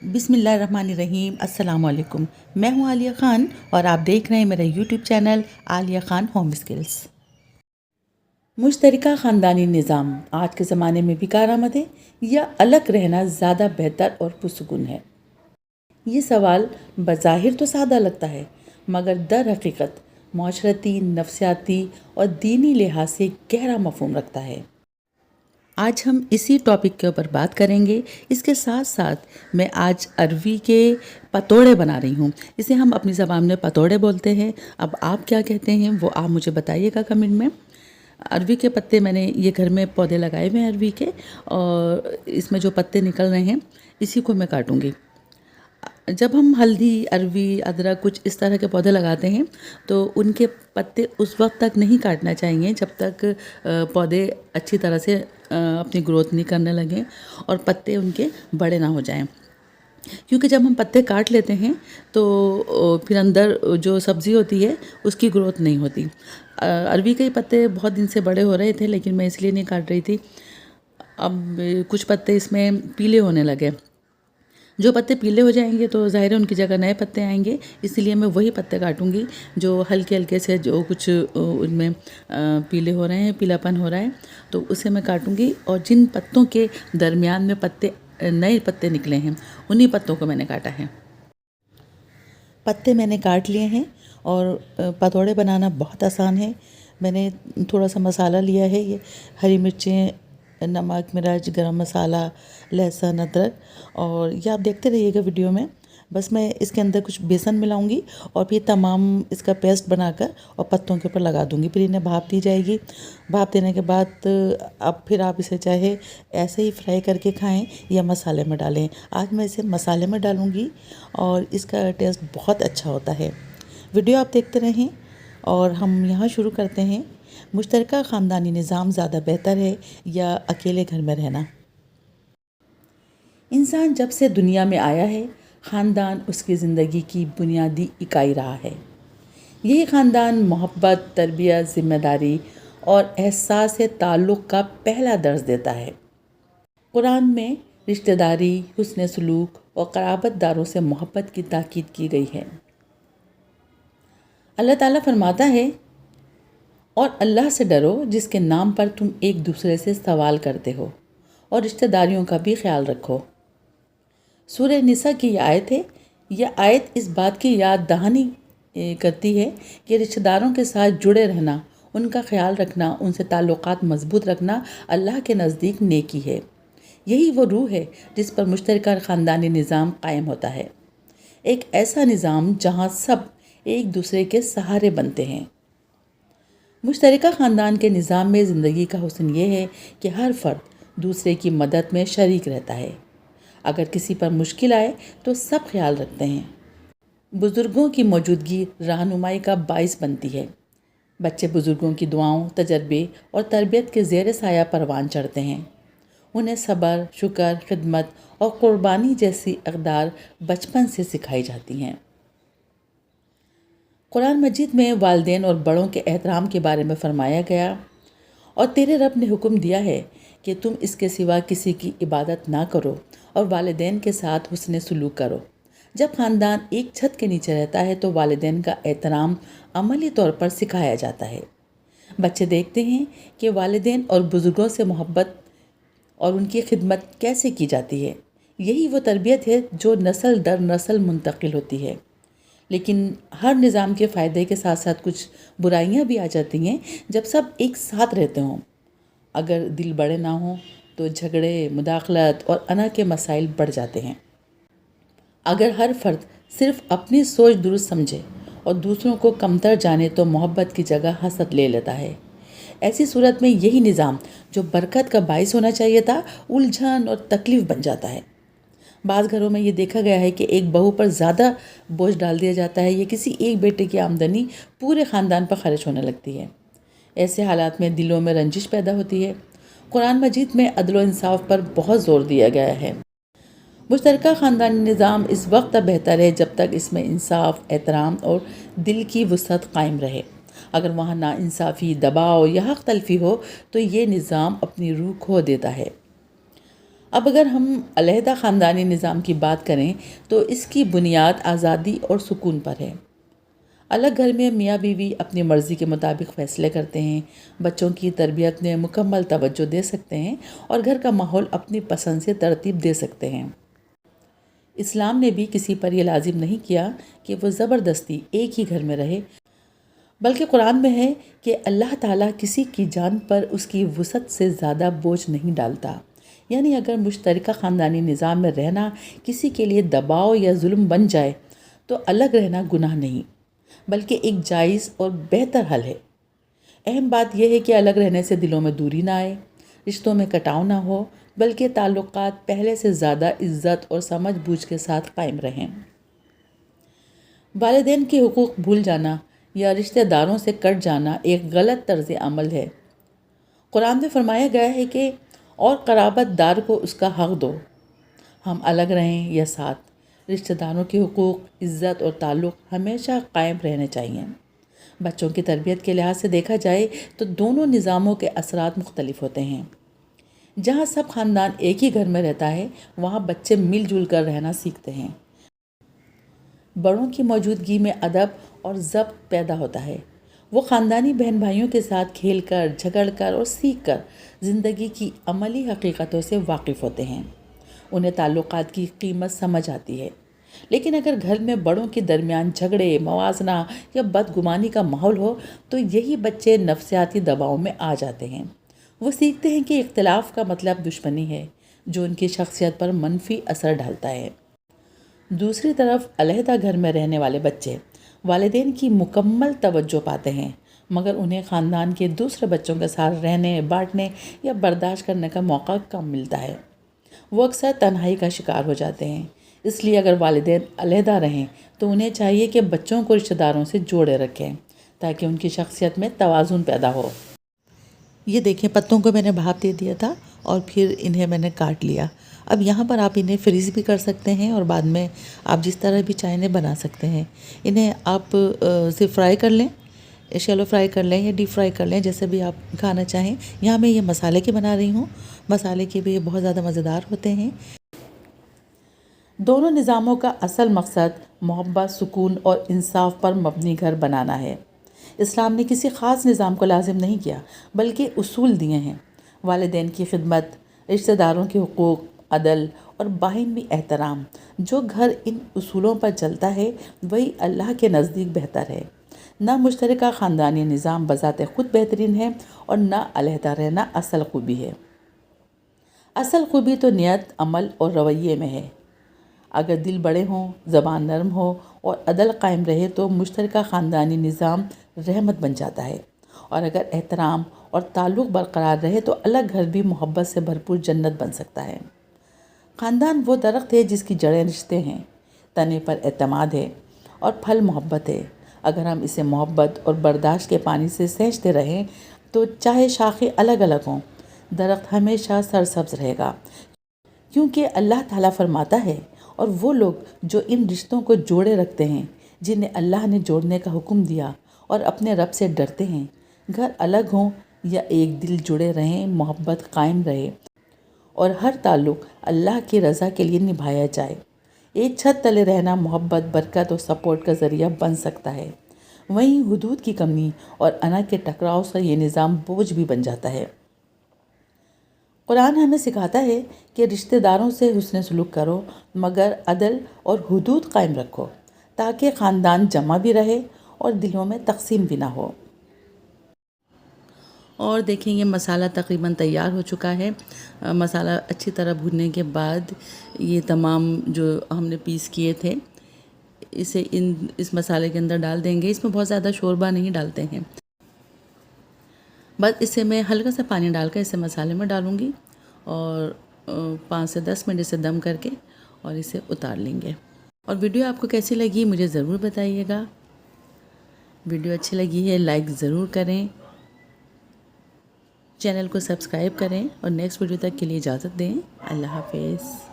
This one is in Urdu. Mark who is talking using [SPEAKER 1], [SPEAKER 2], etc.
[SPEAKER 1] بسم اللہ الرحمن الرحیم۔ السلام علیکم، میں ہوں عالیہ خان اور آپ دیکھ رہے ہیں میرا یوٹیوب چینل عالیہ خان ہوم اسکلز۔ مشترکہ خاندانی نظام آج کے زمانے میں بھی کارآمد ہے یا الگ رہنا زیادہ بہتر اور پرسکون ہے؟ یہ سوال بظاہر تو سادہ لگتا ہے، مگر در حقیقت معاشرتی، نفسیاتی اور دینی لحاظ سے گہرا مفہوم رکھتا ہے۔ آج ہم اسی ٹاپک کے اوپر بات کریں گے۔ اس کے ساتھ ساتھ میں آج اروی کے پتوڑے بنا رہی ہوں۔ اسے ہم اپنی زبان میں پتوڑے بولتے ہیں۔ اب آپ کیا کہتے ہیں وہ آپ مجھے بتائیے گا کمنٹ میں۔ اروی کے پتے میں نے یہ گھر میں پودے لگائے ہوئے ہیں اروی کے، اور اس میں جو پتے نکل رہے ہیں اسی کو میں کاٹوں گی۔ جب ہم ہلدی، اروی، ادرک کچھ اس طرح کے پودے لگاتے ہیں تو ان کے پتے اس وقت تک نہیں کاٹنا چاہیے جب تک پودے اچھی طرح سے اپنی گروتھ نہیں کرنے لگیں اور پتے ان کے بڑے نہ ہو جائیں، کیونکہ جب ہم پتے کاٹ لیتے ہیں تو پھر اندر جو سبزی ہوتی ہے اس کی گروتھ نہیں ہوتی۔ اروی کے پتے بہت دن سے بڑے ہو رہے تھے لیکن میں اس لیے نہیں کاٹ رہی تھی۔ اب کچھ پتے اس میں پیلے ہونے لگے۔ جو پتے پیلے ہو جائیں گے تو ظاہر ہے ان کی جگہ نئے پتے آئیں گے، اس لیے میں وہی پتے کاٹوں گی جو ہلکے ہلکے سے، جو کچھ ان میں پیلے ہو رہے ہیں، پیلا پن ہو رہا ہے تو اسے میں کاٹوں گی۔ اور جن پتوں کے درمیان میں نئے پتے نکلے ہیں انہی پتوں کو میں نے کاٹا ہے۔ پتے میں نے کاٹ لیے ہیں اور پتوڑے بنانا بہت آسان ہے۔ میں نے تھوڑا سا مسالہ لیا ہے، یہ ہری مرچیں، نمک، مرچ، گرم مسالہ، لہسن، ادرک، اور یہ آپ دیکھتے رہیے گا ویڈیو میں۔ بس میں اس کے اندر کچھ بیسن ملاؤں گی اور پھر تمام اس کا پیسٹ بنا کر اور پتوں کے اوپر لگا دوں گی، پھر انہیں بھاپ دی جائے گی۔ بھاپ دینے کے بعد اب پھر آپ اسے چاہے ایسے ہی فرائی کر کے کھائیں یا مسالے میں ڈالیں۔ آج میں اسے مسالے میں ڈالوں گی اور اس کا ٹیسٹ بہت اچھا ہوتا ہے۔ ویڈیو آپ دیکھتے رہیں اور ہم یہاں شروع کرتے ہیں۔ مشترکہ خاندانی نظام زیادہ بہتر ہے یا اکیلے گھر میں رہنا؟ انسان جب سے دنیا میں آیا ہے، خاندان اس کی زندگی کی بنیادی اکائی رہا ہے۔ یہی خاندان محبت، تربیت، ذمہ داری اور احساس تعلق کا پہلا درس دیتا ہے۔ قرآن میں رشتہ داری، حسن سلوک اور قرابت داروں سے محبت کی تاکید کی گئی ہے۔ اللہ تعالیٰ فرماتا ہے، اور اللہ سے ڈرو جس کے نام پر تم ایک دوسرے سے سوال کرتے ہو، اور رشتہ داریوں کا بھی خیال رکھو۔ سورہ نساء کی یہ آیت ہے۔ یہ آیت اس بات کی یاد دہانی کرتی ہے کہ رشتہ داروں کے ساتھ جڑے رہنا، ان کا خیال رکھنا، ان سے تعلقات مضبوط رکھنا اللہ کے نزدیک نیکی ہے۔ یہی وہ روح ہے جس پر مشترکہ خاندانی نظام قائم ہوتا ہے، ایک ایسا نظام جہاں سب ایک دوسرے کے سہارے بنتے ہیں۔ مشترکہ خاندان کے نظام میں زندگی کا حسن یہ ہے کہ ہر فرد دوسرے کی مدد میں شریک رہتا ہے۔ اگر کسی پر مشکل آئے تو سب خیال رکھتے ہیں۔ بزرگوں کی موجودگی رہنمائی کا باعث بنتی ہے۔ بچے بزرگوں کی دعاؤں، تجربے اور تربیت کے زیر سایہ پروان چڑھتے ہیں۔ انہیں صبر، شکر، خدمت اور قربانی جیسی اقدار بچپن سے سکھائی جاتی ہیں۔ قرآن مجید میں والدین اور بڑوں کے احترام کے بارے میں فرمایا گیا، اور تیرے رب نے حکم دیا ہے کہ تم اس کے سوا کسی کی عبادت نہ کرو اور والدین کے ساتھ حسن سلوک کرو۔ جب خاندان ایک چھت کے نیچے رہتا ہے تو والدین کا احترام عملی طور پر سکھایا جاتا ہے۔ بچے دیکھتے ہیں کہ والدین اور بزرگوں سے محبت اور ان کی خدمت کیسے کی جاتی ہے۔ یہی وہ تربیت ہے جو نسل در نسل منتقل ہوتی ہے۔ لیکن ہر نظام کے فائدے کے ساتھ ساتھ کچھ برائیاں بھی آ جاتی ہیں جب سب ایک ساتھ رہتے ہوں۔ اگر دل بڑے نہ ہوں تو جھگڑے، مداخلت اور انا کے مسائل بڑھ جاتے ہیں۔ اگر ہر فرد صرف اپنی سوچ درست سمجھے اور دوسروں کو کمتر جانے تو محبت کی جگہ حسد لے لیتا ہے۔ ایسی صورت میں یہی نظام جو برکت کا باعث ہونا چاہیے تھا، الجھن اور تکلیف بن جاتا ہے۔ بعض گھروں میں یہ دیکھا گیا ہے کہ ایک بہو پر زیادہ بوجھ ڈال دیا جاتا ہے یا کسی ایک بیٹے کی آمدنی پورے خاندان پر خرچ ہونے لگتی ہے۔ ایسے حالات میں دلوں میں رنجش پیدا ہوتی ہے۔ قرآن مجید میں عدل و انصاف پر بہت زور دیا گیا ہے۔ مشترکہ خاندانی نظام اس وقت تک بہتر ہے جب تک اس میں انصاف، احترام اور دل کی وسعت قائم رہے۔ اگر وہاں ناانصافی، دباؤ یا حق تلفی ہو تو یہ نظام اپنی روح کھو دیتا ہے۔ اب اگر ہم علیحدہ خاندانی نظام کی بات کریں تو اس کی بنیاد آزادی اور سکون پر ہے۔ الگ گھر میں میاں بیوی اپنی مرضی کے مطابق فیصلے کرتے ہیں، بچوں کی تربیت میں مکمل توجہ دے سکتے ہیں اور گھر کا ماحول اپنی پسند سے ترتیب دے سکتے ہیں۔ اسلام نے بھی کسی پر یہ لازم نہیں کیا کہ وہ زبردستی ایک ہی گھر میں رہے، بلکہ قرآن میں ہے کہ اللہ تعالیٰ کسی کی جان پر اس کی وسعت سے زیادہ بوجھ نہیں ڈالتا۔ یعنی اگر مشترکہ خاندانی نظام میں رہنا کسی کے لیے دباؤ یا ظلم بن جائے تو الگ رہنا گناہ نہیں، بلکہ ایک جائز اور بہتر حل ہے۔ اہم بات یہ ہے کہ الگ رہنے سے دلوں میں دوری نہ آئے، رشتوں میں کٹاؤ نہ ہو، بلکہ تعلقات پہلے سے زیادہ عزت اور سمجھ بوجھ کے ساتھ قائم رہیں۔ والدین کے حقوق بھول جانا یا رشتہ داروں سے کٹ جانا ایک غلط طرز عمل ہے۔ قرآن میں فرمایا گیا ہے کہ اور قرابت دار کو اس کا حق دو۔ ہم الگ رہیں یا ساتھ، رشتہ داروں کے حقوق، عزت اور تعلق ہمیشہ قائم رہنے چاہیے۔ بچوں کی تربیت کے لحاظ سے دیکھا جائے تو دونوں نظاموں کے اثرات مختلف ہوتے ہیں۔ جہاں سب خاندان ایک ہی گھر میں رہتا ہے وہاں بچے مل جل کر رہنا سیکھتے ہیں۔ بڑوں کی موجودگی میں ادب اور ضبط پیدا ہوتا ہے۔ وہ خاندانی بہن بھائیوں کے ساتھ کھیل کر، جھگڑ کر اور سیکھ کر زندگی کی عملی حقیقتوں سے واقف ہوتے ہیں۔ انہیں تعلقات کی قیمت سمجھ آتی ہے۔ لیکن اگر گھر میں بڑوں کے درمیان جھگڑے، موازنہ یا بدگمانی کا ماحول ہو تو یہی بچے نفسیاتی دباؤ میں آ جاتے ہیں۔ وہ سیکھتے ہیں کہ اختلاف کا مطلب دشمنی ہے، جو ان کی شخصیت پر منفی اثر ڈالتا ہے۔ دوسری طرف علیحدہ گھر میں رہنے والے بچے والدین کی مکمل توجہ پاتے ہیں، مگر انہیں خاندان کے دوسرے بچوں کے ساتھ رہنے، بانٹنے یا برداشت کرنے کا موقع کم ملتا ہے۔ وہ اکثر تنہائی کا شکار ہو جاتے ہیں۔ اس لیے اگر والدین علیحدہ رہیں تو انہیں چاہیے کہ بچوں کو رشتہ داروں سے جوڑے رکھیں تاکہ ان کی شخصیت میں توازن پیدا ہو۔ یہ دیکھیں، پتوں کو میں نے بھاپ دے دیا تھا اور پھر انہیں میں نے کاٹ لیا۔ اب یہاں پر آپ انہیں فریز بھی کر سکتے ہیں اور بعد میں آپ جس طرح بھی چاہیں انہیں بنا سکتے ہیں۔ انہیں آپ صرف فرائی کر لیں، شیلو فرائی کر لیں یا ڈیپ فرائی کر لیں، جیسے بھی آپ کھانا چاہیں۔ یہاں میں یہ مسالے کی بنا رہی ہوں، مسالے کے بھی بہت زیادہ مزیدار ہوتے ہیں۔ دونوں نظاموں کا اصل مقصد محبت، سکون اور انصاف پر مبنی گھر بنانا ہے۔ اسلام نے کسی خاص نظام کو لازم نہیں کیا، بلکہ اصول دیے ہیں۔ والدین کی خدمت، رشتہ داروں کے حقوق، عدل اور باہمی احترام۔ جو گھر ان اصولوں پر چلتا ہے وہی اللہ کے نزدیک بہتر ہے۔ نہ مشترکہ خاندانی نظام بذات خود بہترین ہے اور نہ علیحدہ رہنا اصل خوبی ہے۔ اصل خوبی تو نیت، عمل اور رویے میں ہے۔ اگر دل بڑے ہوں، زبان نرم ہو اور عدل قائم رہے تو مشترکہ خاندانی نظام رحمت بن جاتا ہے، اور اگر احترام اور تعلق برقرار رہے تو الگ گھر بھی محبت سے بھرپور جنت بن سکتا ہے۔ خاندان وہ درخت ہے جس کی جڑیں رشتے ہیں، تنے پر اعتماد ہے اور پھل محبت ہے۔ اگر ہم اسے محبت اور برداشت کے پانی سے سینچتے رہیں تو چاہے شاخیں الگ الگ ہوں، درخت ہمیشہ سرسبز رہے گا، کیونکہ اللہ تعالیٰ فرماتا ہے، اور وہ لوگ جو ان رشتوں کو جوڑے رکھتے ہیں جنہیں اللہ نے جوڑنے کا حکم دیا اور اپنے رب سے ڈرتے ہیں، گھر الگ ہوں یا ایک دل جڑے رہیں، محبت قائم رہے اور ہر تعلق اللہ کی رضا کے لیے نبھایا جائے۔ ایک چھت تلے رہنا محبت، برکت اور سپورٹ کا ذریعہ بن سکتا ہے۔ وہیں حدود کی کمی اور انا کے ٹکراؤ سے یہ نظام بوجھ بھی بن جاتا ہے۔ قرآن ہمیں سکھاتا ہے کہ رشتہ داروں سے حسن سلوک کرو، مگر عدل اور حدود قائم رکھو تاکہ خاندان جمع بھی رہے اور دلوں میں تقسیم بھی نہ ہو۔ اور دیکھیں، یہ مسالہ تقریباً تیار ہو چکا ہے۔ مسالہ اچھی طرح بھوننے کے بعد یہ تمام جو ہم نے پیس کیے تھے اسے اس مسالے کے اندر ڈال دیں گے۔ اس میں بہت زیادہ شوربہ نہیں ڈالتے ہیں، بس اسے میں ہلکا سا پانی ڈال کر اسے مسالے میں ڈالوں گی اور 5 سے 10 منٹ اسے دم کر کے اور اسے اتار لیں گے۔ اور ویڈیو آپ کو کیسی لگی مجھے ضرور بتائیے گا۔ ویڈیو اچھی لگی ہے لائک ضرور کریں، چینل کو سبسکرائب کریں اور نیکسٹ ویڈیو تک کے لیے اجازت دیں۔ اللہ حافظ۔